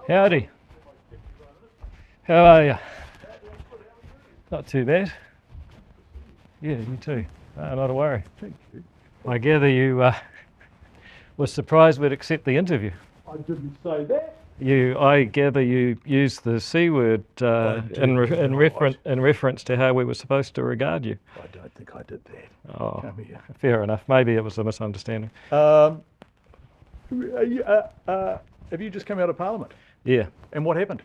Howdy. How are you? Not too bad. Yeah, you too. Not a worry. Thank you. I gather you were surprised we'd accept the interview. I didn't say that. I gather you used the C word in reference to how we were supposed to regard you. I don't think I did that. Oh, Come here. fair enough. Maybe it was a misunderstanding. Have you just come out of Parliament? Yeah. And what happened?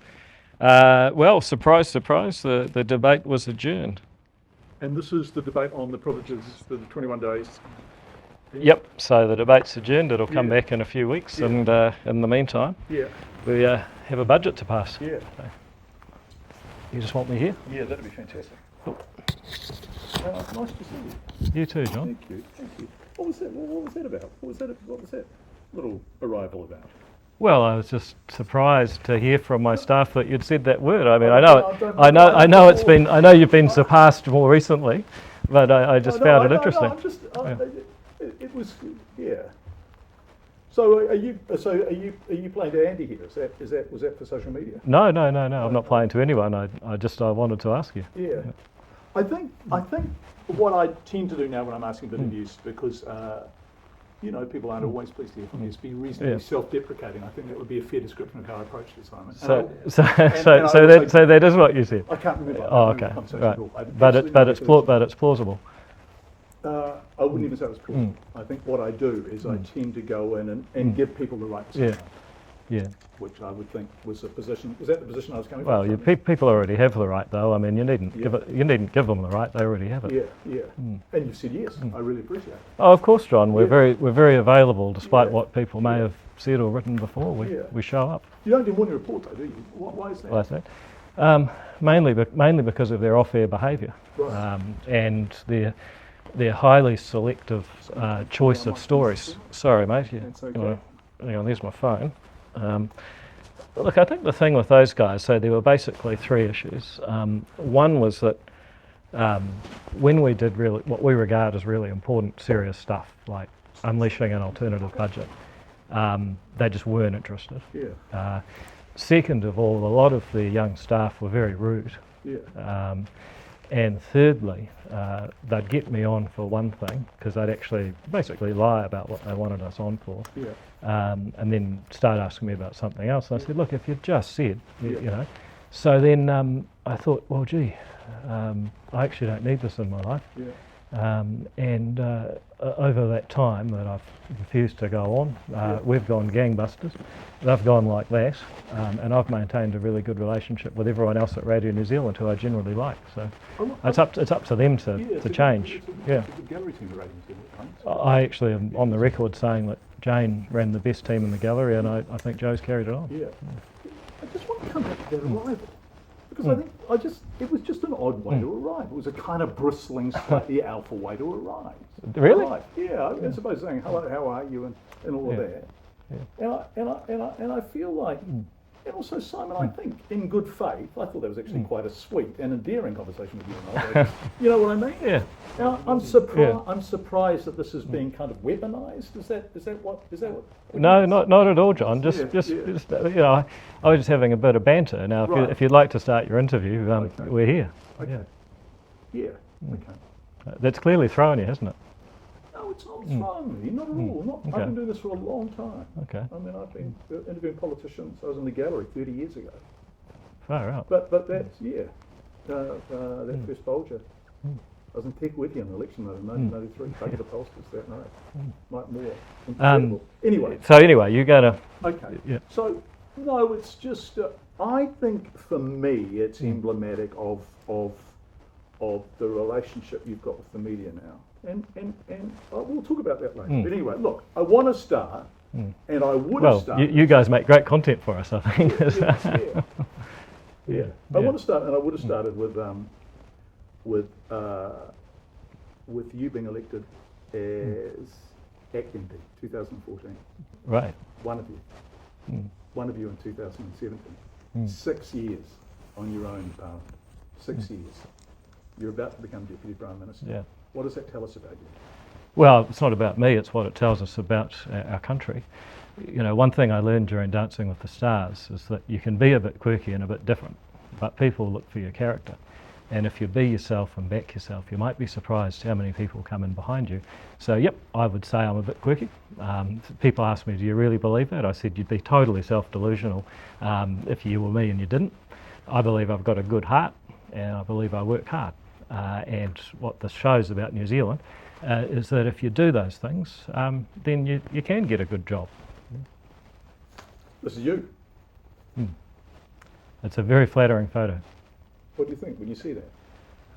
Well, surprise, surprise, the debate was adjourned. And this is the debate on the privileges for the 21 days. Yep, so the debate's adjourned. It'll come Yeah. back in a few weeks, Yeah. and in the meantime, Yeah. we have a budget to pass. Yeah. You just want me here? Yeah, that'd be fantastic. Cool. Nice to see you. You too, John. Thank you. Thank you. What was that? What was that about? What was that little arrival about? Well, I was just surprised to hear from my staff that you'd said that word. I mean, I know you've been surpassed more recently, but I just found it interesting. It was, yeah. So are you playing to Andy here? Was that for social media? No. I'm not playing to anyone. I wanted to ask you. Yeah. I think what I tend to do now when I'm asking for interviews, because people aren't always pleased to hear from me, is be reasonably self-deprecating. I think that would be a fair description of how I approach this moment. So that is what you said. I can't remember. Oh, okay, right. But it's plausible. I wouldn't even say it was plausible. I think what I do is I tend to go in and give people the right to say. Yeah. Which I would think was a position. Was that the position I was coming from? Well, people already have the right, though. I mean, you needn't give them the right. They already have it. Yeah. And you've said yes. I really appreciate it. Oh, of course, John. We're very available, despite what people may have said or written before. We show up. You don't do morning report, though, do you? Why is that? Why is that? Mainly because of their off-air behaviour, right. And their highly selective choice of stories. Sorry, mate. Yeah. That's okay. Hang on. There's my phone. Look, I think the thing with those guys, so there were basically three issues. One was that when we did what we regard as really important, serious stuff, like unleashing an alternative budget, they just weren't interested. Yeah. Second of all, a lot of the young staff were very rude. Yeah. And thirdly, they'd get me on for one thing, because they'd actually basically lie about what they wanted us on for. Yeah. And then start asking me about something else. And I said, look, if you'd just said, you know. So then I thought, well, gee, I actually don't need this in my life. Yeah. And over that time that I've refused to go on, we've gone gangbusters. They've gone like that, and I've maintained a really good relationship with everyone else at Radio New Zealand, who I generally like. So it's up to them to change. It's a good gallery team at Radio New Zealand, right? I actually am on the record saying that Jane ran the best team in the gallery, and I think Joe's carried it on. Yeah. I just want to come back to that arrival. Because I think it was just an odd way to arrive. It was a kind of bristling, slightly alpha way to arrive. Really? Right. Yeah, I suppose saying hello, how are you, and all of that. Yeah. And I feel like, and also Simon, I think in good faith, I thought that was actually quite a sweet and endearing conversation with you and I. You know what I mean? Yeah. Now I'm surprised that this is being kind of weaponized. Is that what? No, not at all, John. Just I was just having a bit of banter. Now, if you'd like to start your interview, we're here. Okay. Yeah. Okay. That's clearly thrown you, hasn't it? No, it's not thrown me. Not at all. I've been doing this for a long time. Okay. I mean, I've been interviewing politicians. I was in the gallery 30 years ago. Far out. But that's that first Bolger. I was in Tech with you in the election night in 1993. Taking the pollsters that night. Might more. Incredible. Anyway, you go to. Okay. Yeah. So no, it's just. I think for me, it's emblematic of the relationship you've got with the media now. And we'll talk about that later. But anyway, look, I want to start, and I would have started. You guys make great content for us, I think. Yeah. I want to start, and I would have started with you being elected as acting 2014. Right. One of you in 2017. 6 years on your own path. 6 years. You're about to become Deputy Prime Minister. Yeah. What does that tell us about you? Well, it's not about me, it's what it tells us about our country. You know, one thing I learned during Dancing with the Stars is that you can be a bit quirky and a bit different, but people look for your character. And if you be yourself and back yourself, you might be surprised how many people come in behind you. So, yep, I would say I'm a bit quirky. People ask me, do you really believe that? I said, you'd be totally self-delusional if you were me and you didn't. I believe I've got a good heart, and I believe I work hard. And what this shows about New Zealand is that if you do those things, then you can get a good job. This is you. It's a very flattering photo. What do you think when you see that?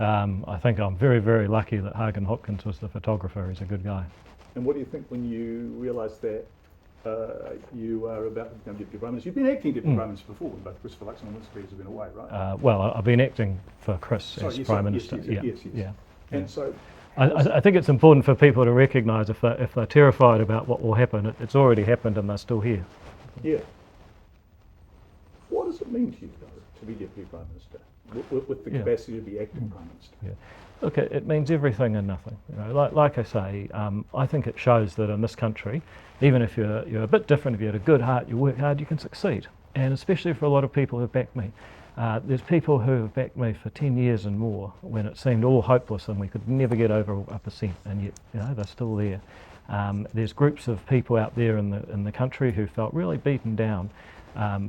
I think I'm very, very lucky that Hagen Hopkins was the photographer. He's a good guy. And what do you think when you realise that you are about to become Deputy Prime Minister? You've been acting Deputy Prime Minister before, when both Christopher Luxon and Winston Peters have been away, right? Well, I've been acting for Chris as Prime Minister. Yes. Yeah. And so... I think it's important for people to recognise if they're terrified about what will happen, it's already happened and they're still here. Yeah. What does it mean to you, though, to be Deputy Prime Minister, with the capacity to be acting Prime Minister? Yeah. Look, it means everything and nothing. You know, like I say, I think it shows that in this country, even if you're a bit different, if you had a good heart, you work hard, you can succeed. And especially for a lot of people who back me. There's people who have backed me for 10 years and more when it seemed all hopeless and we could never get over 1%, and yet, you know, they're still there. There's groups of people out there in the country who felt really beaten down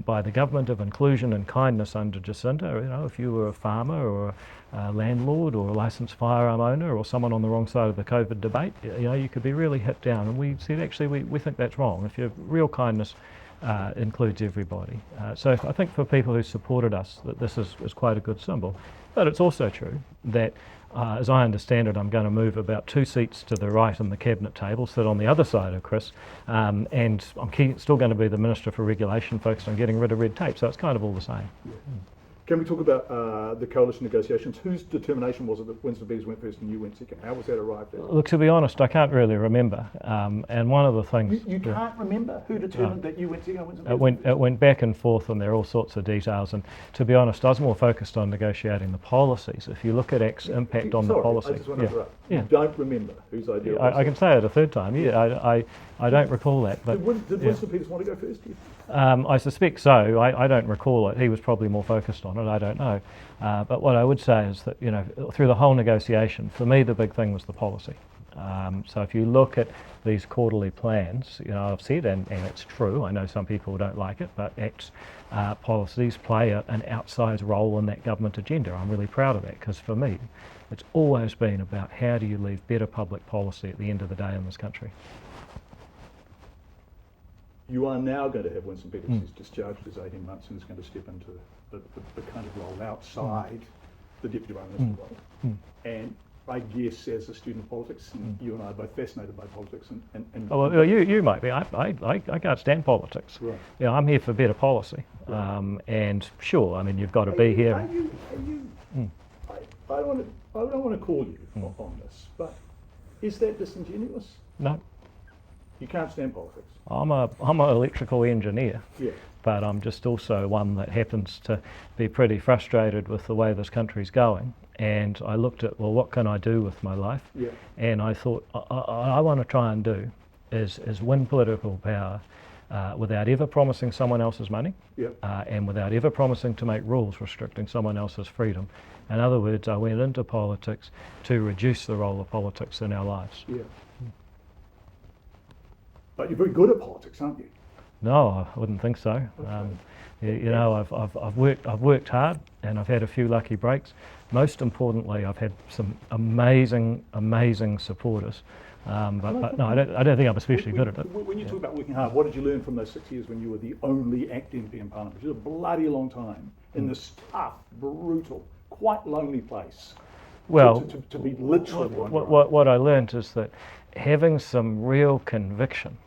by the government of inclusion and kindness under Jacinta. You know, if you were a farmer or a landlord or a licensed firearm owner or someone on the wrong side of the COVID debate, you know, you could be really hit down. And we said, actually, we think that's wrong. If your real kindness includes everybody. So I think for people who supported us, that this is quite a good symbol. But it's also true that, as I understand it, I'm going to move about 2 seats to the right in the cabinet table, sit on the other side of Chris, and I'm still going to be the Minister for Regulation, focused on getting rid of red tape, so it's kind of all the same. Yeah. Can we talk about the coalition negotiations? Whose determination was it that Winston Peters went first and you went second? How was that arrived at? Look, to be honest, I can't really remember. And one of the things... You can't remember who determined that you went second and Winston Peters? It went back and forth, and there are all sorts of details. And to be honest, I was more focused on negotiating the policies. If you look at ACT's impact on the policy... I just want to interrupt. You don't remember whose idea it was? I can say it a third time. Yeah, I don't recall that. But did Winston Peters want to go first? I suspect so. I don't recall it. He was probably more focused on it. I don't know. But what I would say is that, you know, through the whole negotiation, for me the big thing was the policy. So if you look at these quarterly plans, you know, I've said, and it's true, I know some people don't like it, but ACT's policies play an outsized role in that government agenda. I'm really proud of that, because for me, it's always been about how do you leave better public policy at the end of the day in this country. You are now going to have Winston Peters, who's discharged his 18 months and is going to step into the kind of role outside the Deputy Prime Minister role. And I guess as a student of politics, and you and I are both fascinated by politics. Well, you might be. I can't stand politics. Right. You know, I'm here for better policy. Right. And sure, I mean, you've got to be here. I don't want to call you on this, but is that disingenuous? No. You can't stand politics. I'm an electrical engineer, yeah. But I'm just also one that happens to be pretty frustrated with the way this country's going. And I looked at, well, what can I do with my life? Yeah. And I thought, I want to try and do is win political power without ever promising someone else's money, and without ever promising to make rules restricting someone else's freedom. In other words, I went into politics to reduce the role of politics in our lives. Yeah. But you're very good at politics, aren't you? No, I wouldn't think so. Okay. You know, I've worked hard, and I've had a few lucky breaks. Most importantly, I've had some amazing supporters. But no, I don't think I'm especially good at it. When you talk about working hard, what did you learn from those 6 years when you were the only acting MP in Parliament, which is a bloody long time in this tough, brutal, quite lonely place? Well, to be literally what I learned is that having some real conviction,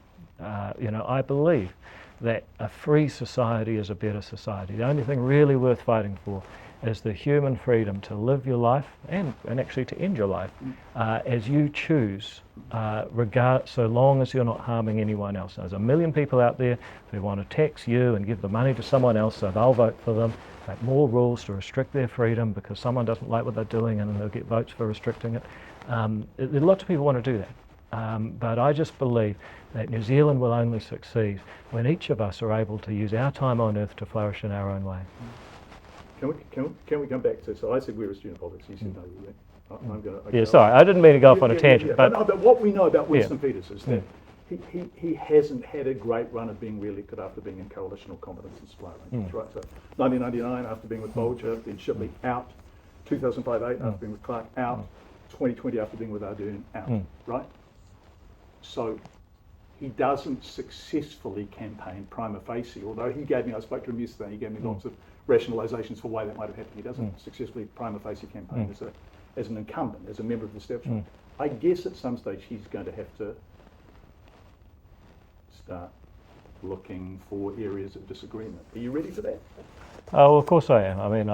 you know, I believe that a free society is a better society. The only thing really worth fighting for is the human freedom to live your life and actually to end your life as you choose, so long as you're not harming anyone else. There's a million people out there who want to tax you and give the money to someone else so they'll vote for them, make more rules to restrict their freedom because someone doesn't like what they're doing and they'll get votes for restricting it. Lots of people want to do that. but I just believe that New Zealand will only succeed when each of us are able to use our time on earth to flourish in our own way. Can we come back to, so I said we were a student of politics, you said no, you were. I'm going to... Yeah, sorry, I didn't mean to go off on a tangent. But what we know about Winston Peters is that he hasn't had a great run of being re-elected after being in coalitional competence and supply arrangements, right? So 1999 after being with Bolger, then Shipley out, 2005-8 after being with Clark out, 2020 after being with Ardern out, right? So he doesn't successfully campaign prima facie, although he gave me, I spoke to him yesterday, he gave me lots of rationalisations for why that might have happened. He doesn't successfully prima facie campaign as an incumbent, as a member of the establishment. I guess at some stage he's going to have to start looking for areas of disagreement. Are you ready for that? Oh, well, of course I am. I mean,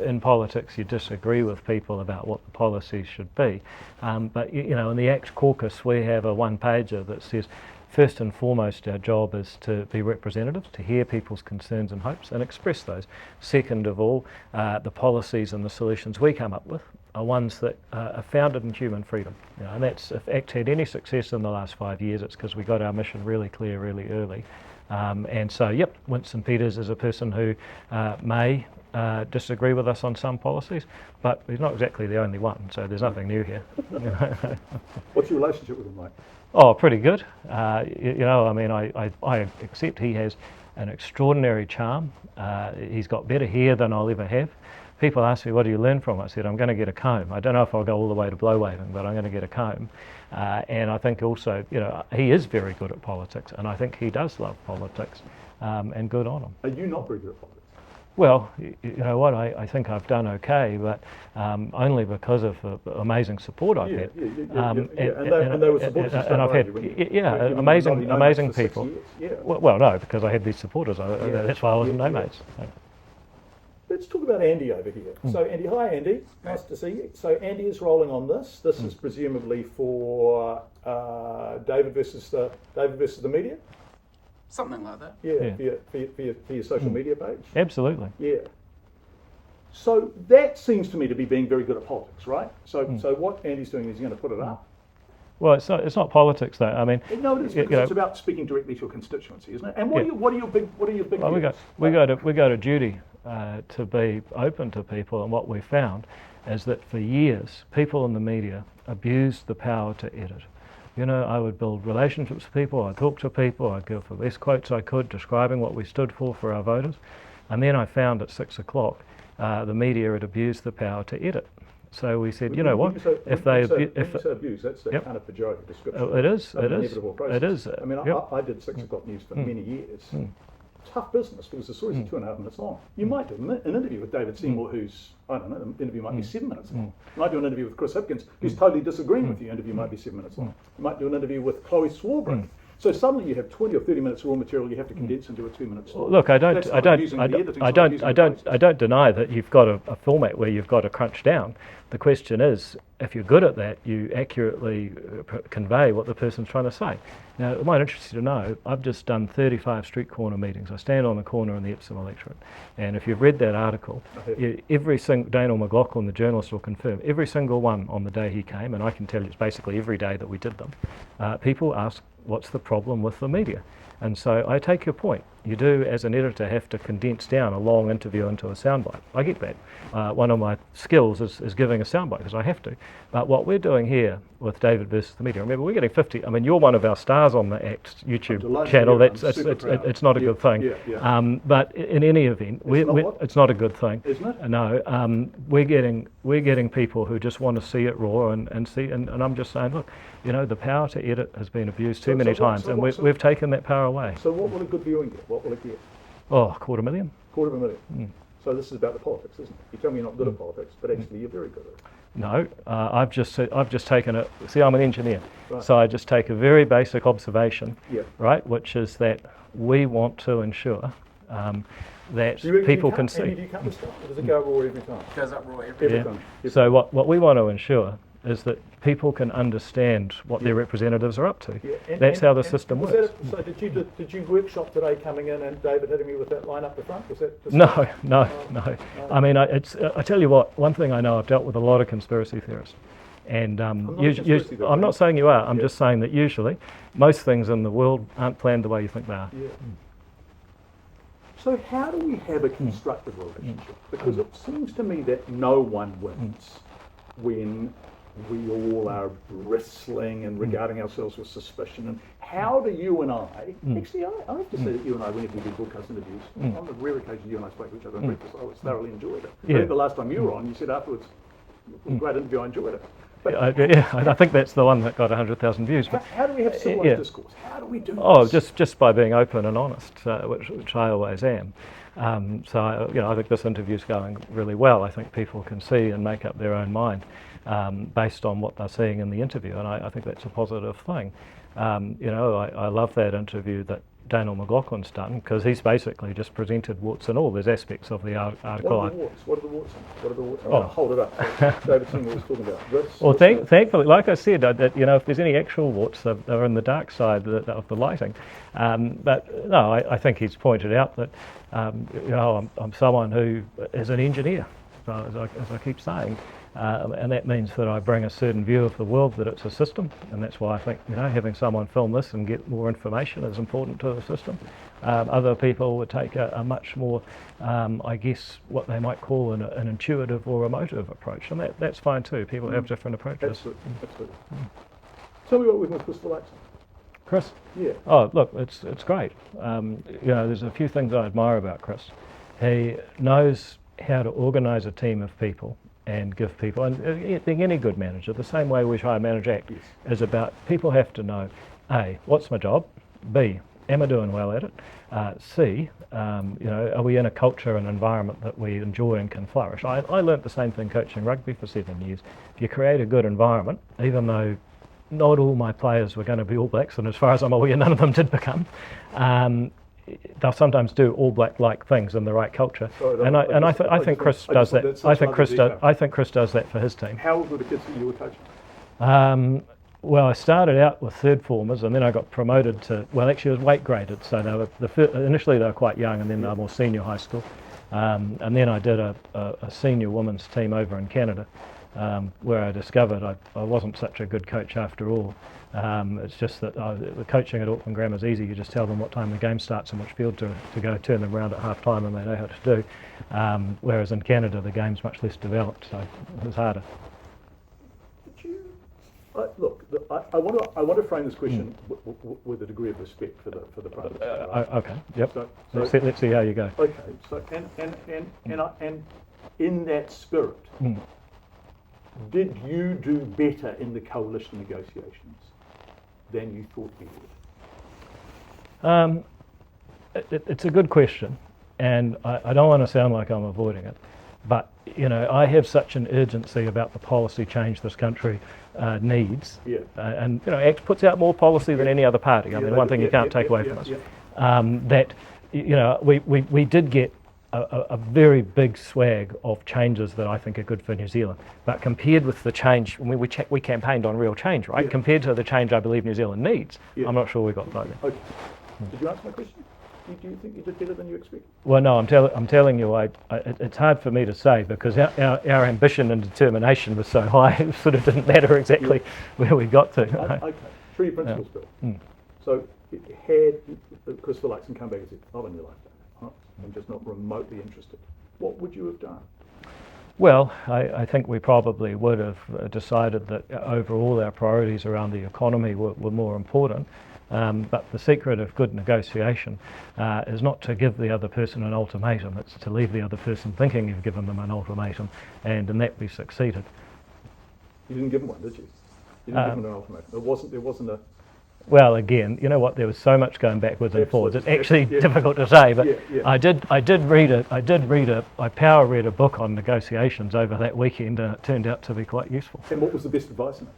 in politics you disagree with people about what the policies should be. But, in the ACT caucus we have a one-pager that says, first and foremost, our job is to be representatives, to hear people's concerns and hopes and express those. Second of all, the policies and the solutions we come up with are ones that are founded in human freedom. And that's, if ACT had any success in the last 5 years, it's because we got our mission really clear really early. And so, Winston Peters is a person who may disagree with us on some policies, but he's not exactly the only one, so there's nothing new here. What's your relationship with him like? Oh, pretty good. I accept he has an extraordinary charm. He's got better hair than I'll ever have. People ask me, what do you learn from it? I said, I'm going to get a comb. I don't know if I'll go all the way to blow waving, but I'm going to get a comb. And I think also, he is very good at politics, and I think he does love politics, and good on him. Are you not very good at politics? Well, you know what, I think I've done okay, but only because of the amazing support I've had. And they were supporters and I've had, amazing people. Well, no, because I had these supporters. That's why I wasn't no mates. Let's talk about Andy over here. So Andy, hi Andy, nice to see you. So Andy is rolling on this. This is presumably for David versus the media? Something like that. For your social media page? Absolutely. Yeah. So that seems to me to be being very good at politics, right? So what Andy's doing is he's going to put it up. Well, it's not politics though. I mean, no, it is because it's about speaking directly to your constituency, isn't it? And what are your big well, we go to duty to be open to people, and what we found is that for years people in the media abused the power to edit. I would build relationships with people, I'd talk to people, I'd go for the best quotes I could describing what we stood for our voters, and then I found at 6 o'clock the media had abused the power to edit. So we said, if they abuse, that's a kind of pejorative description. It is. Inevitable process. It is. I mean, I did 6 o'clock news for many years. Tough business because the stories are 2.5 minutes long. You might do an interview with David Seymour, who's, I don't know, the interview might be 7 minutes long. You might do an interview with Chris Hipkins, who's totally disagreeing with you. The interview might be 7 minutes long. You might do an interview with Chloe Swarbrick. So suddenly you have 20 or 30 minutes raw material you have to condense into a 2-minute story. Look, I don't deny that you've got a format where you've got to crunch down. The question is, if you're good at that, you accurately convey what the person's trying to say. Now, it might interest you to know, I've just done 35 street corner meetings. I stand on the corner in the Epsom electorate. And if you've read that article, every single, Daniel McLaughlin, the journalist, will confirm, every single one on the day he came, and I can tell you it's basically every day that we did them, people ask, what's the problem with the media? And so I take your point. You do, as an editor, have to condense down a long interview into a soundbite. I get that. One of my skills is giving a soundbite because I have to. But what we're doing here with David versus the media, remember, we're getting 50. I mean, you're one of our stars on the ACT YouTube channel. It's not a good thing. But in any event, it's not a good thing. Isn't it? No, we're getting people who just want to see it raw and see. And I'm just saying, look, the power to edit has been abused too many times, and we've taken that power away. So what will a good viewing get? What will it get? Oh, 250,000. 250,000. So this is about the politics, isn't it? You tell me you're not good at politics, but actually you're very good at it. No, I've just taken it. See, I'm an engineer, right. So I just take a very basic observation, yeah. right, which is that we want to ensure that people can see. Do you cut the stuff, or does it go raw every time? It goes up raw every time. So what we want to ensure is that people can understand what their representatives are up to. That's how the system works. So did you workshop today coming in and David hitting me with that line up the front? Was that No. I mean, I tell you what, one thing I know, I've dealt with a lot of conspiracy theorists, And not against Lucy, though, I'm right? not saying you are. I'm Yeah. just saying that usually most things in the world aren't planned the way you think they are. Yeah. So how do we have a constructive relationship? Because it seems to me that no one wins when we all are bristling and regarding ourselves with suspicion. And how do you and I, actually I have to say that you and I, whenever we do broadcast interviews, on the rare occasion you and I spoke to each other on breakfast, I always thoroughly enjoyed it. I Yeah. think the last time you were on, you said afterwards, it was a great interview, I enjoyed it. But I think that's the one that got 100,000 views. But how do we have civilized yeah. discourse? How do we do Oh, this? just by being open and honest, which I always am. I think this interview's going really well. I think people can see and make up their own mind based on what they're seeing in the interview, and I think that's a positive thing. I love that interview that Daniel McLaughlin's done, because he's basically just presented warts and all. There's aspects of the article. What are the warts? What are the warts? What are the warts? I'm Oh. going to hold it up. So David Seymour was talking about this. Well, this, thankfully, like I said, if there's any actual warts, they're in the dark side of the lighting. But no, I think he's pointed out that I'm someone who is an engineer, so as I keep saying, and that means that I bring a certain view of the world, that it's a system, and that's why I think having someone film this and get more information is important to the system. Other people would take a much more, I guess, what they might call an intuitive or emotive approach, and that's fine too. People have different approaches. Absolutely. Tell me what we're with Christopher Luxon. Chris? Yeah. Oh, look, it's great. There's a few things I admire about Chris. He knows how to organise a team of people and give people, and being any good manager, the same way we try and manage ACT, is about people have to know, A, what's my job? B, am I doing well at it? C, are we in a culture and environment that we enjoy and can flourish? I learnt the same thing coaching rugby for 7 years. If you create a good environment, even though not all my players were going to be All Blacks, and as far as I'm aware, none of them did become, they'll sometimes do All Black-like things in the right culture, I think Chris does that. I think Chris does that for his team. How old were the kids that you were coaching? Well, I started out with third formers, and then I got promoted to, well, actually it was weight graded, so they were initially they were quite young, and then they were more senior high school, and then I did a senior women's team over in Canada, where I discovered I wasn't such a good coach after all. It's just that the coaching at Auckland Grammar is easy. You just tell them what time the game starts and which field to go, turn them around at half time, and they know how to do. Whereas in Canada the game's much less developed, so it was harder. Look, I want to frame this question with a degree of respect for the prime minister. Right? Okay. Yep. So let's see how you go. Okay. So and in that spirit, did you do better in the coalition negotiations than you thought you would? It's a good question, and I don't want to sound like I'm avoiding it, but I have such an urgency about the policy change this country needs, and ACT puts out more policy than any other party. I mean, one thing you can't take away from us, that we did get a very big swag of changes that I think are good for New Zealand, but compared with the change, we campaigned on real change, right? Compared to the change I believe New Zealand needs, I'm not sure we got further. Okay. Did you answer my question? Do you think you did better than you expected? Well, no, I'm telling you, it's hard for me to say, because our ambition and determination was so high, it sort of didn't matter exactly where we got to. Okay. Three principles, Bill. So, had Christopher Luxon come back and said, "I've only liked that. I'm just not remotely interested," what would you have done? Well, I think we probably would have decided that overall our priorities around the economy were more important. But the secret of good negotiation is not to give the other person an ultimatum, it's to leave the other person thinking you've given them an ultimatum, and in that we succeeded. You didn't give them one, did you? You didn't give them an ultimatum. There wasn't a... Well, again, you know what? There was so much going backwards and forwards. It's actually difficult to say, but I power read a book on negotiations over that weekend, and it turned out to be quite useful. And what was the best advice in it?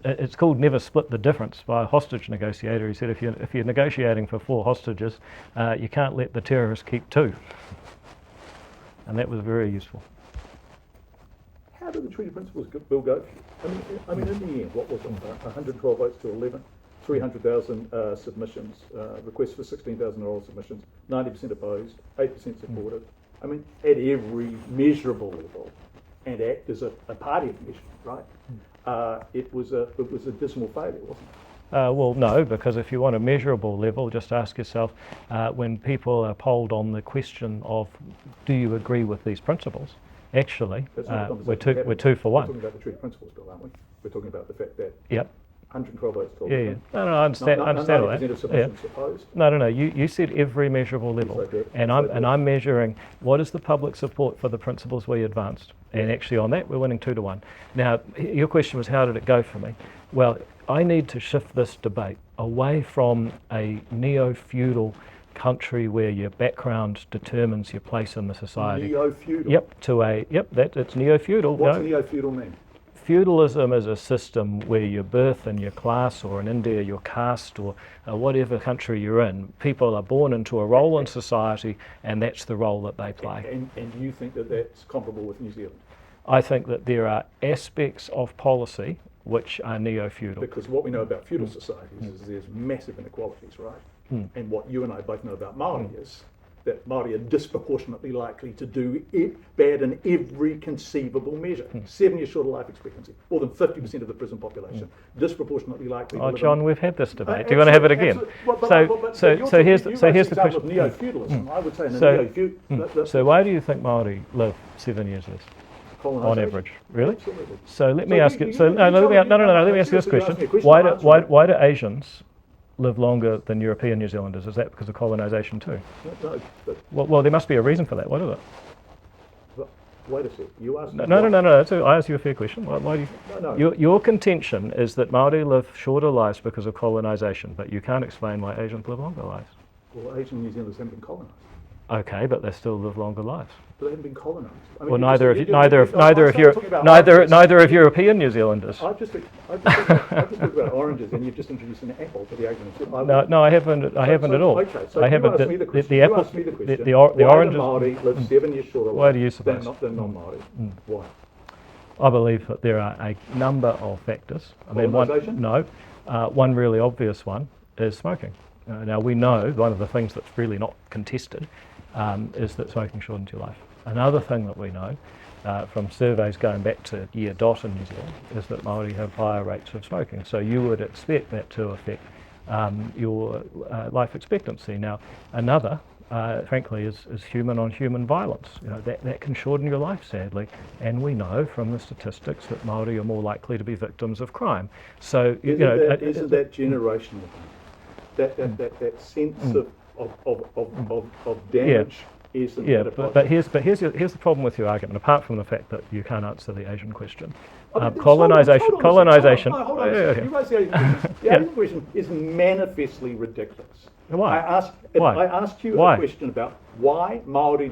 It's called Never Split the Difference by a hostage negotiator. He said if you're negotiating for 4 hostages, you can't let the terrorists keep 2. And that was very useful. How did the treaty principles bill go for you? I mean, in the end, what was it? 112 votes to 11, 300,000 submissions, requests for 16,000 oral submissions, 90% opposed, 8% supported. I mean, at every measurable level, and act as a party of measurement, right? It was a dismal failure, wasn't it? Well, no, because if you want a measurable level, just ask yourself, when people are polled on the question of, do you agree with these principles? Actually, we're 2 for 1. We're talking about the treaty principles still, aren't we? We're talking about the fact that Yep. 112 votes told Yeah. No, I understand. I understand all that. 90% of submissions opposed. No. You said every measurable level, and I'm measuring what is the public support for the principles we advanced, and actually on that we're winning 2 to 1. Now, your question was how did it go for me? Well, I need to shift this debate away from a neo-feudal country where your background determines your place in the society. Neo-feudal? It's neo-feudal. What's neo-feudal mean? Feudalism is a system where your birth and your class, or in India your caste, or whatever country you're in, people are born into a role in society, and that's the role that they play. And you think that that's comparable with New Zealand? I think that there are aspects of policy which are neo-feudal. Because what we know about feudal societies is there's massive inequalities, right? And what you and I both know about Māori is that Māori are disproportionately likely to do bad in every conceivable measure. 7 years shorter life expectancy, more than 50% of the prison population, disproportionately likely. Oh, John, we've had this debate. Do you want to have it again? So here's the question. Neo-feudalism, I would say in a neo-feudal. So why do you think Māori live 7 years less? On average, really? Absolutely. So let me ask you. Let me ask you this question. Why do Asians live longer than European New Zealanders? Is that because of colonisation too? No. Well, there must be a reason for that. What is it? Wait a sec. You asked me. No. So I asked you a fair question. Why do you? No. Your contention is that Māori live shorter lives because of colonisation, but you can't explain why Asians live longer lives. Well, Asian New Zealanders haven't been colonised. Okay, but they still live longer lives. But they haven't been colonised. I mean, Well, neither of European New Zealanders. I've just talked about oranges, and you've just introduced an apple to the argument. No, I haven't. I haven't at all. Okay, so I haven't. You asked me the question. The apple. The oranges. Why do Māori live 7 years shorter Why do you suppose? than non-Māori? Why? I believe that there are a number of factors. One really obvious one is smoking. Now we know one of the things that's really not contested is that smoking shortens your life. Another thing that we know from surveys going back to year dot in New Zealand is that Māori have higher rates of smoking. So you would expect that to affect your life expectancy. Now another, frankly, is human on human violence. That can shorten your life, sadly. And we know from the statistics that Māori are more likely to be victims of crime. So isn't that generational? That sense of damage isn't. Yeah, but here's the problem with your argument. Apart from the fact that you can't answer the Asian question, colonisation. Hold on. You raised the Asian question. The Asian question is manifestly ridiculous. Why? I asked you a question about why Māori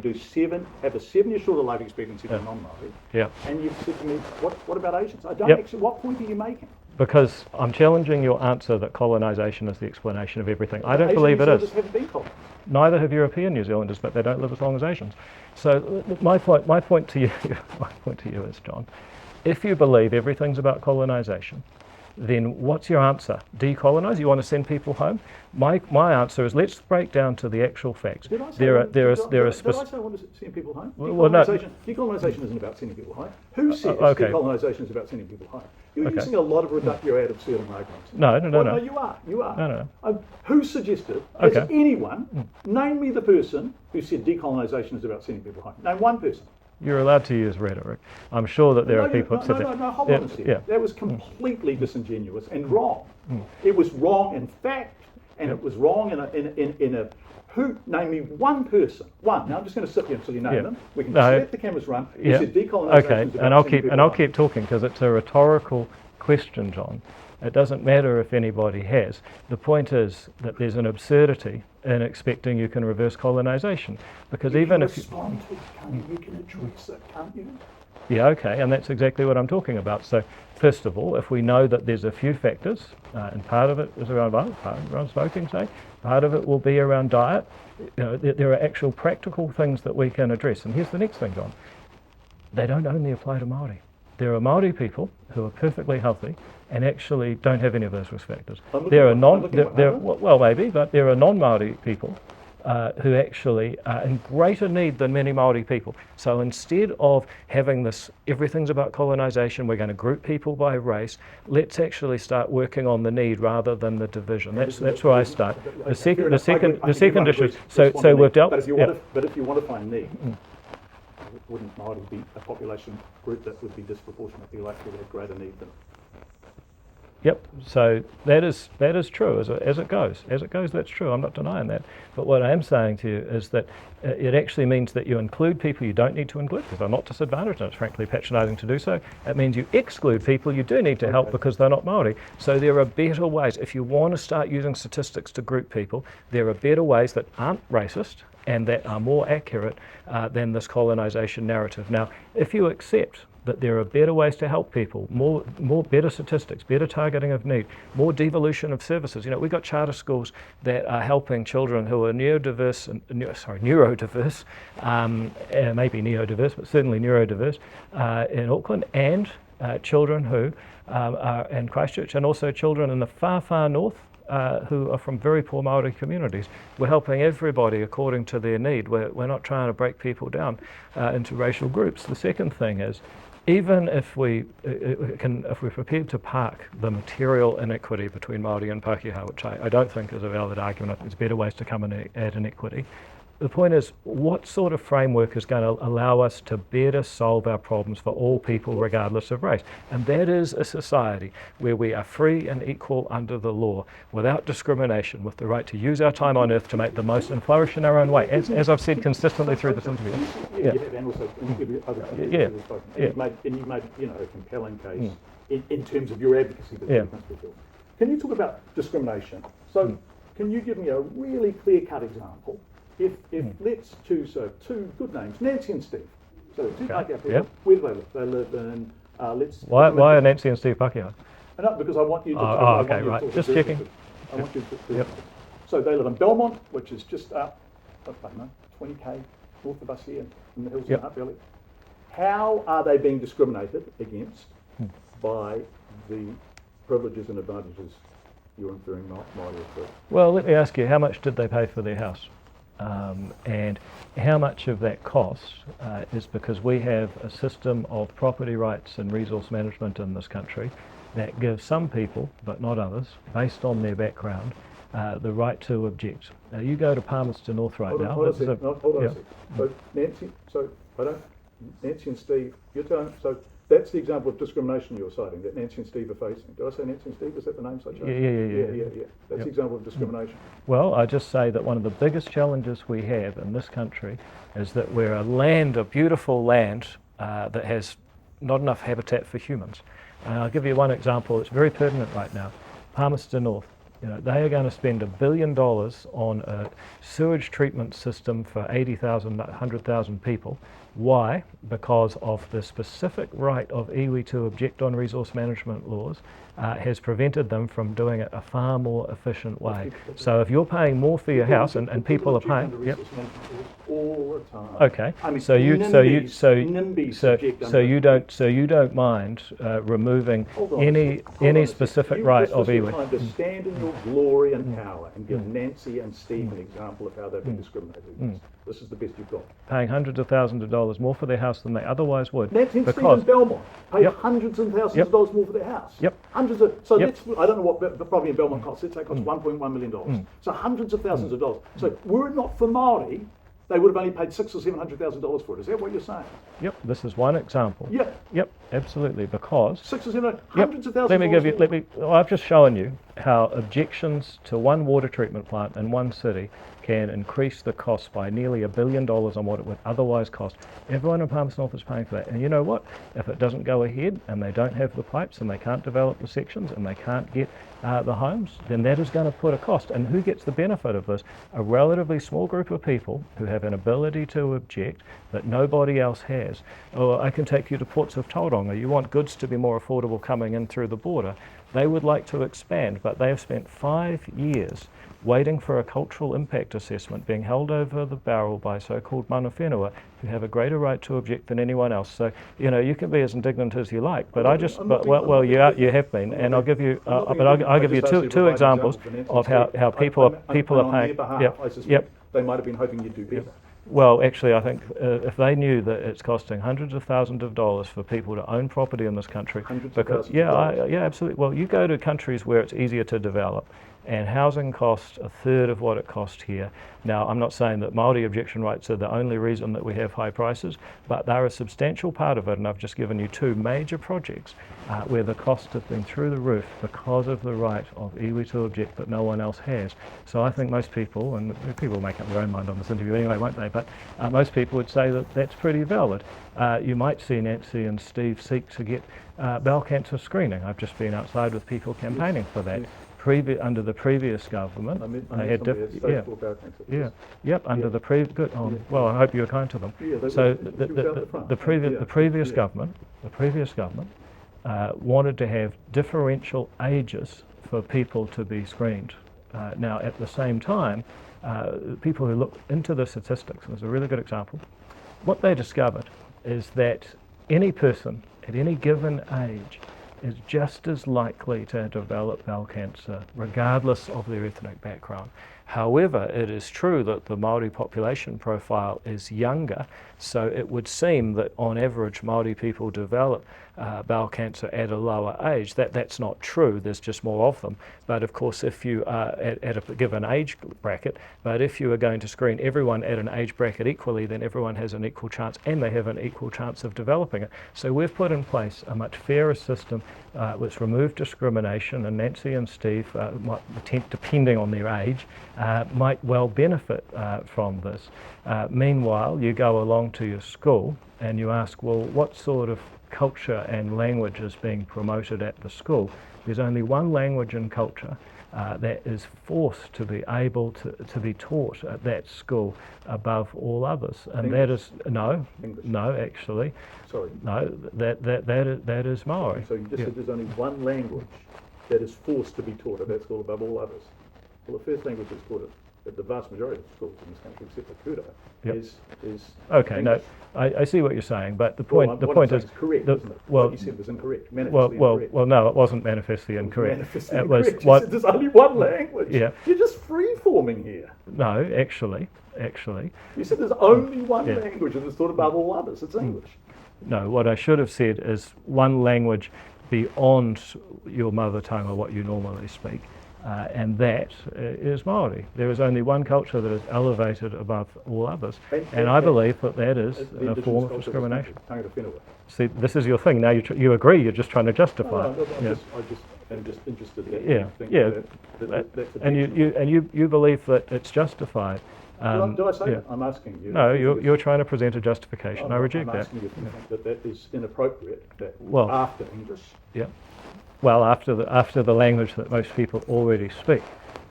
have a 7 year shorter life expectancy than non-Māori. Yeah. And you've said to me, what about Asians? I don't actually. What point are you making? Because I'm challenging your answer that colonisation is the explanation of everything. I don't believe it is. Asian New Zealanders haven't been colonised. Neither have European New Zealanders, but they don't live as long as Asians. So my point to you is, John, if you believe everything's about colonisation, then what's your answer? Decolonise? You want to send people home? My answer is let's break down to the actual facts. Did I say I want to send people home? Decolonisation isn't about sending people home. Who says decolonisation is about sending people home? You're using a lot of reductio ad absurdum arguments. No. No, you are. No. Who suggested? Has anyone? Name me the person who said decolonisation is about sending people home. Name one person. You're allowed to use rhetoric. I'm sure that there are people who said that. No, hold on a second. That was completely disingenuous and wrong. It was wrong in fact, and it was wrong in a. Who? Name me one person. One. Now I'm just going to sit here until you name them. We can just let the cameras run. You said decolonisation is about I'll keep talking because it's a rhetorical question, John. It doesn't matter if anybody has. The point is that there's an absurdity in expecting you can reverse colonisation. Because even if you can address it, can't you? Yeah, okay, and that's exactly what I'm talking about. So, first of all, if we know that there's a few factors, and part of it is around violence, part of it around smoking, say, part of it will be around diet, there are actual practical things that we can address. And here's the next thing, John. They don't only apply to Māori. There are Māori people who are perfectly healthy and actually don't have any of those risk factors. There are non-Māori people who actually are in greater need than many Māori people. So instead of having this, everything's about colonisation, we're going to group people by race, let's actually start working on the need rather than the division. That's where I start. The second issue. So we've dealt. But if you want to find need, wouldn't Māori be a population group that would be disproportionately likely to have greater need than? Yep. So that is true as it goes. As it goes, that's true. I'm not denying that. But what I am saying to you is that it actually means that you include people you don't need to include because they're not disadvantaged, and it's frankly patronising to do so. It means you exclude people you do need to help because they're not Māori. So there are better ways. If you want to start using statistics to group people, there are better ways that aren't racist and that are more accurate than this colonisation narrative. Now, if you accept that there are better ways to help people, better statistics, better targeting of need, more devolution of services. You know, we've got charter schools that are helping children who are neurodiverse, maybe neodiverse, but certainly neurodiverse in Auckland, and children who are in Christchurch, and also children in the far, far north who are from very poor Māori communities. We're helping everybody according to their need. We're not trying to break people down into racial groups. The second thing is, even if we're prepared to park the material inequity between Māori and Pākehā, which I don't think is a valid argument, I think there's better ways to come and add inequity. The point is, what sort of framework is going to allow us to better solve our problems for all people regardless of race? And that is a society where we are free and equal under the law, without discrimination, with the right to use our time on earth to make the most and flourish in our own way, as I've said consistently through this interview. And also every other and you made a compelling case in terms of your advocacy for the principle field. Can you talk about discrimination? So can you give me a really clear-cut example? If let's choose two good names, Nancy and Steve. So two Pākehā people. Where do they live? They live in Why are Nancy and Steve Pākehā? No, because I want you to. Just checking. I want you to. So they live in Belmont, which is just up, 20k north of us here in the hills of Hutt Valley. How are they being discriminated against by the privileges and advantages you're inferring Māori for? Well, let me ask you, how much did they pay for their house? And how much of that cost is because we have a system of property rights and resource management in this country that gives some people, but not others, based on their background, the right to object. Now, you go to Palmerston North right now. Hold on a second. So Nancy and Steve, you're telling, so that's the example of discrimination you're citing, that Nancy and Steve are facing. Did I say Nancy and Steve? Was that the names I chose? Yeah. That's the example of discrimination. Well, I just say that one of the biggest challenges we have in this country is that we're a beautiful land that has not enough habitat for humans. And I'll give you one example that's very pertinent right now. Palmerston North. They are going to spend $1 billion on a sewage treatment system for 80,000, 100,000 people. Why? Because of the specific right of iwi to object on resource management laws has prevented them from doing it a far more efficient way. So if you're paying more for your house and people are paying, all the time. Okay. I mean, so you don't mind removing any specific right of iwi. Time to stand in your glory and power and give Nancy and Steve an example of how they've been discriminated against. This is the best you've got. Paying hundreds of thousands of dollars more for their house than they otherwise would. Nancy and Steve in Belmont pay hundreds of thousands of dollars more for their house. Hundreds of. So let's. I don't know what the property in Belmont costs. Let's say it costs $1.1 million. So hundreds of thousands of dollars. So were it not for Māori, they would have only paid $600,000 or $700,000 for it. Is that what you're saying? Yep. This is one example. Yep. Absolutely. Because hundreds of thousands. I've just shown you how objections to one water treatment plant in one city can increase the cost by nearly $1 billion on what it would otherwise cost. Everyone in Palmerston North is paying for that. And you know what? If it doesn't go ahead and they don't have the pipes and they can't develop the sections and they can't get the homes, then that is going to put a cost. And who gets the benefit of this? A relatively small group of people who have an ability to object that nobody else has. Or I can take you to Ports of Tauranga. You want goods to be more affordable coming in through the border. They would like to expand, but they have spent 5 years waiting for a cultural impact assessment being held over the barrel by so-called mana whenua who have a greater right to object than anyone else. So, you can be as indignant as you like, but you have been, and I'll give you, I'll give you two examples of how people are paying. They might have been hoping you'd do better. Well, actually, I think if they knew that it's costing hundreds of thousands of dollars for people to own property in this country, Hundreds of thousands of dollars. yeah, absolutely. Well, you go to countries where it's easier to develop, and housing costs a third of what it cost here. Now, I'm not saying that Māori objection rights are the only reason that we have high prices, but they're a substantial part of it, and I've just given you two major projects where the costs have been through the roof because of the right of iwi to object that no one else has. So I think most people, and people make up their own mind on this interview anyway, won't they, but most people would say that that's pretty valid. You might see Nancy and Steve seek to get bowel cancer screening. I've just been outside with people campaigning for that. Yes. Under the previous government, I had under the previous. Good. Oh, well, I hope you were kind to them. Yeah, so the previous government wanted to have differential ages for people to be screened. Now, at the same time, people who look into the statistics, and there's a really good example. What they discovered is that any person at any given age is just as likely to develop bowel cancer regardless of their ethnic background. However, it is true that the Māori population profile is younger, so it would seem that on average Māori people develop bowel cancer at a lower age. That's not true, there's just more of them. But of course, if you are at a given age bracket, but if you are going to screen everyone at an age bracket equally, then everyone has an equal chance, and they have an equal chance of developing it. So we've put in place a much fairer system which removed discrimination, and Nancy and Steve, depending on their age, might well benefit from this. Meanwhile, you go along to your school and you ask, well, what sort of culture and language is being promoted at the school? There's only one language and culture that is forced to be able to be taught at that school above all others, and English. that is actually. Sorry. No, that is Maori. So you just said there's only one language that is forced to be taught at that school above all others. Well, the first language that's taught at the vast majority of schools in this country, except for Kura, is okay. English. No, I see what you're saying, but the point is correct. Isn't it? What you said was incorrect. Manifestly incorrect. Well, no, it wasn't manifestly incorrect. Manifestly it incorrect. was You said there's only one language. Yeah. You're just free-forming here. No, actually. You said there's only one language and it's taught above all others. It's English. No, what I should have said is one language beyond your mother tongue or what you normally speak, and that is Maori. There is only one culture that is elevated above all others, and I believe that is a form of discrimination. See, this is your thing. Now you agree, you're just trying to justify it. I'm just interested that you think and you believe that it's justified. Do I say that? I'm asking you. No, you're trying to present a justification. I reject that. I'm asking you if you think that is inappropriate, after English. Yeah. Well, after the language that most people already speak,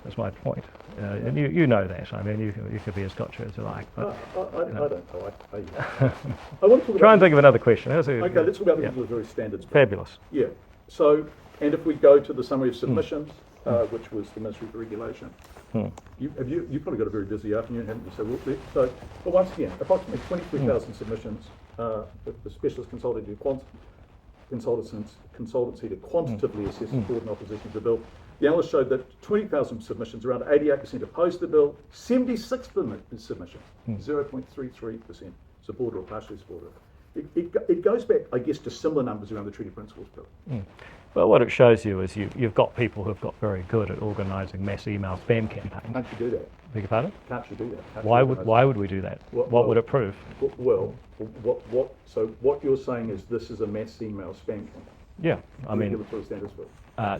is my point. And you know that. I mean, you could be as gotcha as you like. But, I don't know. I want to try and think of another question. Okay, let's talk about the regulatory standards. Fabulous. Yeah. So, and if we go to the summary of submissions, which was the Ministry for Regulation, you've probably got a very busy afternoon, haven't you? So once again, approximately 23,000 submissions. The specialist consultancy to quantitatively assess support and opposition to the bill. The analyst showed that 20,000 submissions, around 88% opposed the bill, 76 submissions, 0.33% supported or partially supported. It goes back, I guess, to similar numbers around the Treaty Principles Bill. Well, what it shows you is you've got people who've got very good at organising mass email spam campaigns. Can't you do that? Beg your pardon? Can't you do that? Why would we do that? What would it prove? So what you're saying is this is a mass email spam campaign? Yeah, I mean, Regulatory Standards Bill.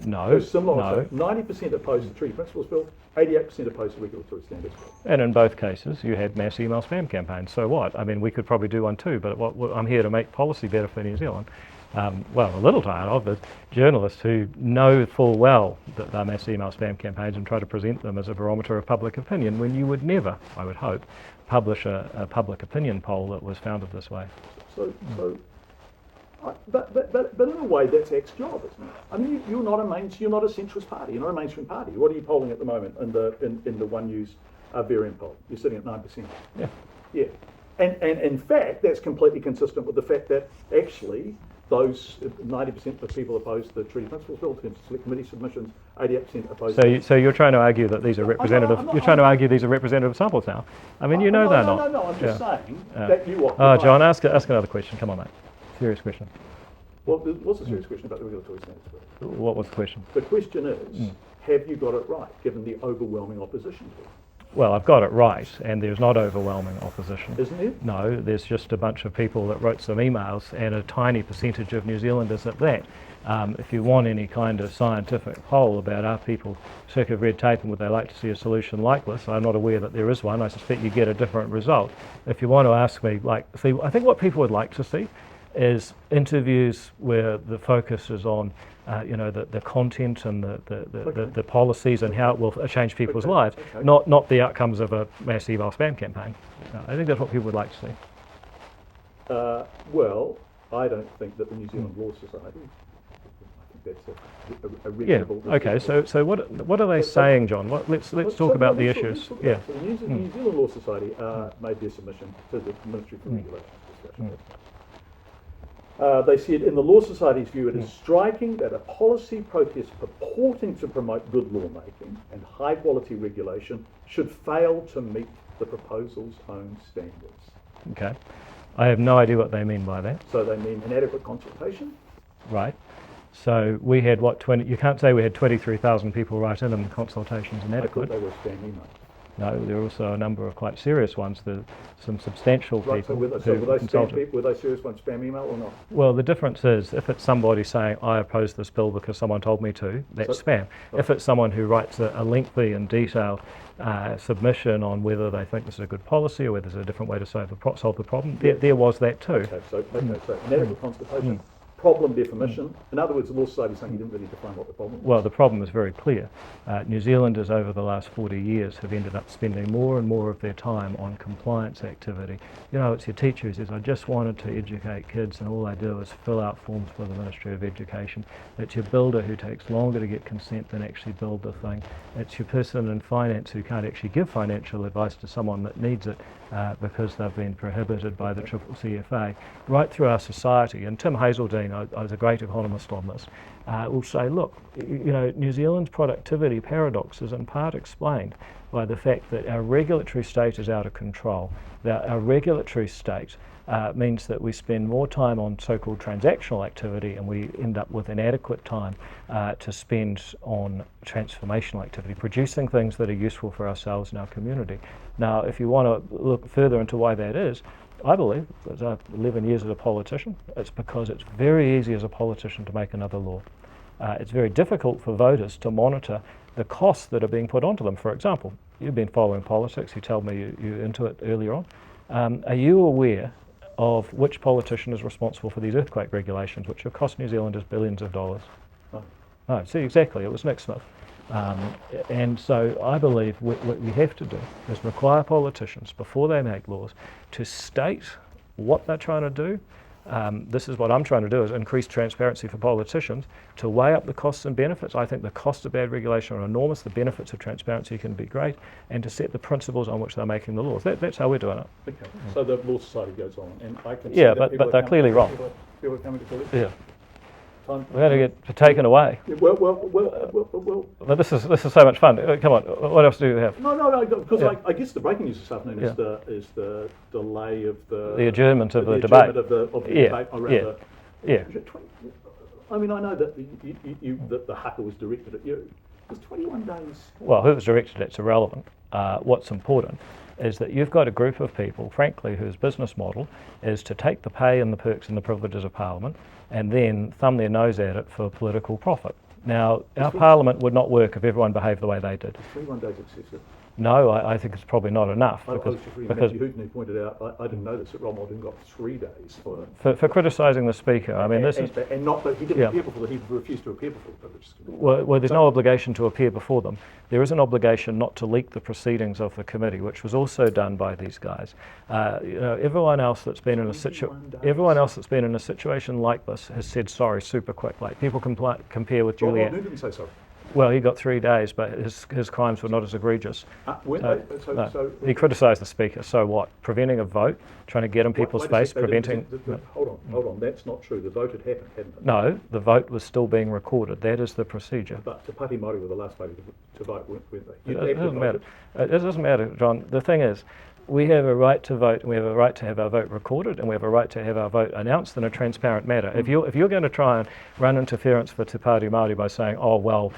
No. Similar. 90% opposed to Treaty Principles Bill, 88% opposed to Regulatory Standards Bill. And in both cases, you had mass email spam campaigns. So what? I mean, we could probably do one too, but I'm here to make policy better for New Zealand. A little tired of the journalists who know full well that they're mass email spam campaigns and try to present them as a barometer of public opinion when you would never, I would hope, publish a public opinion poll that was founded this way. But in a way, that's X's job, isn't it? I mean, you're not a centrist party. You're not a mainstream party. What are you polling at the moment in the One News variant poll? You're sitting at 9%. Yeah. And in fact, that's completely consistent with the fact that actually those 90% of people opposed the treaty principles bill, 10% select committee submissions, 88% opposed. So you're trying to argue that these are representative. You're trying to argue these are representative samples now. I mean, you know they're not. No. I'm just saying Yeah. that you are. Oh, John, ask another question. Come on, mate. Serious question. Well, what's the serious question about the regulatory standards bill? What was the question? The question is, have you got it right, given the overwhelming opposition to it? Well, I've got it right, and there's not overwhelming opposition. Isn't there? No, there's just a bunch of people that wrote some emails, and a tiny percentage of New Zealanders at that. If you want any kind of scientific poll about are people sick of red tape and would they like to see a solution like this, I'm not aware that there is one. I suspect you get a different result. If you want to ask me, I think what people would like to see is interviews where the focus is on the content and the policies and how it will change people's lives, not the outcomes of a mass email spam campaign. I think that's what people would like to see. Well, I don't think that the New Zealand Law Society, I think that's a reasonable... Yeah, okay, so what are they saying, John? Let's talk about the issues. Yeah. So the New Zealand Law Society made their submission to the Ministry for Regulations discussion. They said, in the Law Society's view, it is striking that a policy protest purporting to promote good lawmaking and high-quality regulation should fail to meet the proposal's own standards. Okay. I have no idea what they mean by that. So they mean inadequate consultation? Right. So we had, you can't say we had 23,000 people write in and the consultations inadequate. I thought they were spam emails. No, there are also a number of quite serious ones. There's some substantial people So were they serious ones, spam email or not? Well, the difference is if it's somebody saying, I oppose this bill because someone told me to, that's spam. If it's someone who writes a lengthy and detailed submission on whether they think this is a good policy or whether there's a different way to solve the problem, there was that too. Okay, so inadequate consultation. Problem definition. In other words, the Law Society is saying you didn't really define what the problem was. Well, the problem is very clear. New Zealanders over the last 40 years have ended up spending more and more of their time on compliance activity. You know, it's your teacher who says, I just wanted to educate kids and all I do is fill out forms for the Ministry of Education. It's your builder who takes longer to get consent than actually build the thing. It's your person in finance who can't actually give financial advice to someone that needs it because they've been prohibited by the CCCFA. Right through our society, and Tim Hazeldine, I was a great economist on this, will say, look, New Zealand's productivity paradox is in part explained by the fact that our regulatory state is out of control. That our regulatory state means that we spend more time on so-called transactional activity and we end up with inadequate time to spend on transformational activity, producing things that are useful for ourselves and our community. Now, if you want to look further into why that is, I believe, as I've 11 years as a politician, it's because it's very easy as a politician to make another law. It's very difficult for voters to monitor the costs that are being put onto them. For example, you've been following politics, you told me you're into it earlier on. Are you aware of which politician is responsible for these earthquake regulations, which have cost New Zealanders billions of dollars? No, see, exactly, it was Nick Smith. And so I believe what we have to do is require politicians, before they make laws, to state what they're trying to do. This is what I'm trying to do, is increase transparency for politicians, to weigh up the costs and benefits. I think the costs of bad regulation are enormous, the benefits of transparency can be great, and to set the principles on which they're making the laws. That's how we're doing it. Okay, so the Law Society goes on, and I can see that but they're clearly wrong. People are coming to collect. Yeah. We're going to get taken away. Yeah, well. But this is so much fun. Come on, what else do you have? No, because I guess the breaking news this afternoon is the delay of the adjournment of the debate. Of the debate around yeah. I mean, I know that that the haka was directed at you. It was 21 days. Well, who it was directed at is irrelevant. What's important is that you've got a group of people, frankly, whose business model is to take the pay and the perks and the privileges of Parliament and then thumb their nose at it for political profit. Now, our Parliament would not work if everyone behaved the way they did. Is 21 days excessive? No, I think it's probably not enough. Because Matthew Hooton pointed out, I didn't know this, that Ron Walden got 3 days for criticising the Speaker. I mean, this is... And not that he didn't appear before them, he refused to appear before the Privileges Committee. Well, there's no obligation to appear before them. There is an obligation not to leak the proceedings of the committee, which was also done by these guys. Everyone else that's been in a situation like this has said sorry super quick. Like people compare with Juliet. Ron Walden didn't say sorry. Well, he got 3 days, but his crimes were not as egregious. He criticised the Speaker. So what? Preventing a vote, trying to get in people's face, preventing... Hold on. That's not true. The vote had happened, hadn't it? No, the vote was still being recorded. That is the procedure. But Te Pāti Māori were the last party to vote, weren't they? It doesn't matter. It doesn't matter, John. The thing is, we have a right to vote, and we have a right to have our vote recorded, and we have a right to have our vote announced in a transparent manner. If you're going to try and run interference for Te Pāti Māori by saying, oh, well,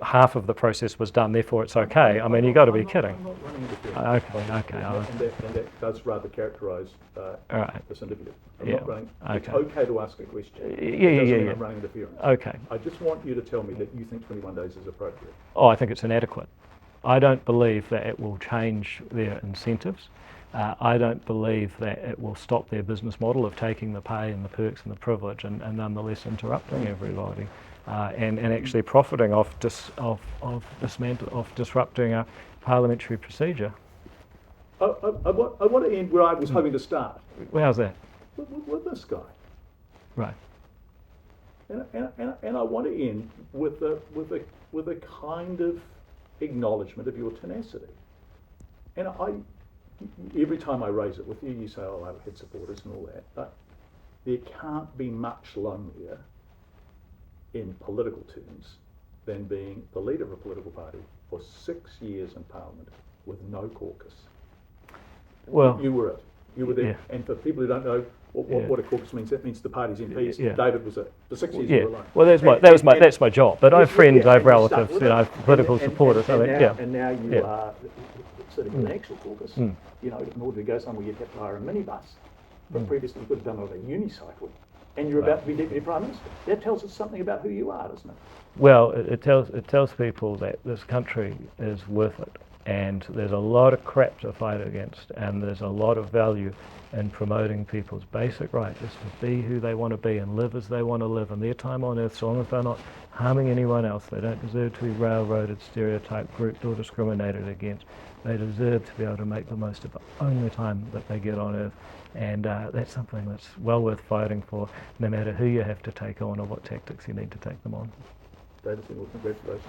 half of the process was done, therefore it's okay, I mean, you've got to be kidding. I'm not running interference. Okay. And that does rather characterise this individual. I'm not running. Okay. It's okay to ask a question. Yeah. I'm running interference. Okay. I just want you to tell me that you think 21 days is appropriate. Oh, I think it's inadequate. I don't believe that it will change their incentives. I don't believe that it will stop their business model of taking the pay and the perks and the privilege and nonetheless interrupting everybody and actually profiting off disrupting a parliamentary procedure. I want to end where I was hoping to start. How's that? With this guy. Right. And I want to end with a kind of acknowledgement of your tenacity. And every time I raise it with you, you say, oh, I had supporters and all that, but there can't be much lonelier in political terms than being the leader of a political party for 6 years in Parliament with no caucus. Well, you were it. You were there. Yeah. And for people who don't know what a caucus means, that means the party's MPs. Yeah. David was it. For 6 years yeah. you were alone. Well, that's my job. But I have friends, I have relatives, political supporters. And now you are sitting in an actual caucus. In order to go somewhere, you'd have to hire a minibus. But previously you could have done it on a unicycle. And you're about to be Deputy Prime Minister. That tells us something about who you are, doesn't it? Well, it tells people that this country is worth it. And there's a lot of crap to fight against, and there's a lot of value in promoting people's basic right just to be who they want to be and live as they want to live in their time on earth, so long as they're not harming anyone else. They don't deserve to be railroaded, stereotyped, grouped or discriminated against. They deserve to be able to make the most of the only time that they get on earth. And that's something that's well worth fighting for, no matter who you have to take on or what tactics you need to take them on. David, congratulations.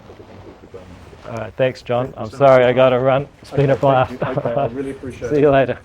All right, thanks, John. I'm sorry I got to run. It's been a blast. I really appreciate it. See you later.